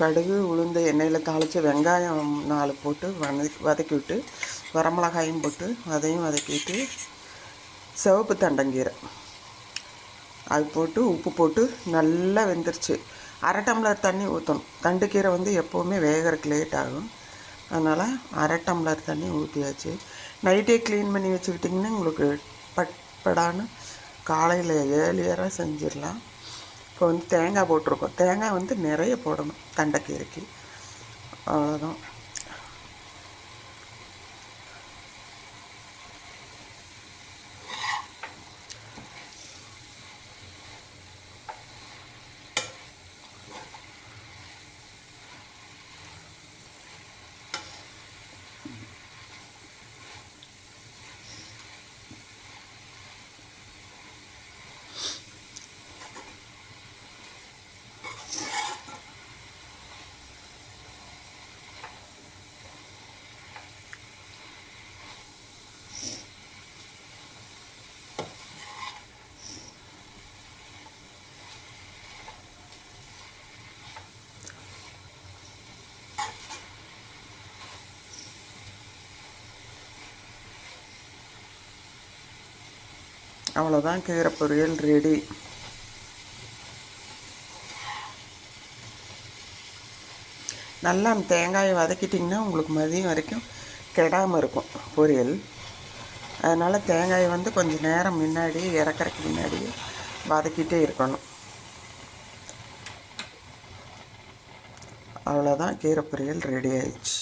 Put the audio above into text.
கடுகு உளுந்து எண்ணெயில் தாளித்து வெங்காயம் 4 போட்டு வதக்கி விட்டு வரமிளகாயும் போட்டு அதையும் வதக்கிட்டு சிவப்பு தண்டங்கீரை அது போட்டு உப்பு போட்டு நல்லா வெந்துருச்சு. அரை டம்ளர் தண்ணி ஊற்றணும். தண்டுக்கீரை வந்து எப்போவுமே வேகறதுக்கு லேட் ஆகும். அதனால் அரை டம்ளர் தண்ணி ஊற்றியாச்சு. நைட்டே க்ளீன் பண்ணி வச்சுக்கிட்டிங்கன்னா உங்களுக்கு படான்னு காலையில் ஏர்லியராக செஞ்சிடலாம். இப்போ வந்து தேங்காய் போட்டிருக்கோம். தேங்காய் வந்து நிறைய போடணும் தண்டைக்கீரைக்கு. அவ்வளோதான். அவ்வளோதான், கீரை பொரியல் ரெடி. நல்லா தேங்காயை வதக்கிட்டிங்கன்னா உங்களுக்கு மதியம் வரைக்கும் கெடாமல் இருக்கும் பொரியல். அதனால் தேங்காயை வந்து கொஞ்சம் நேரம் முன்னாடி இறக்கறதுக்கு முன்னாடியே வதக்கிட்டே இருக்கணும். அவ்வளோதான், கீரை பொரியல் ரெடி ஆயிடுச்சு.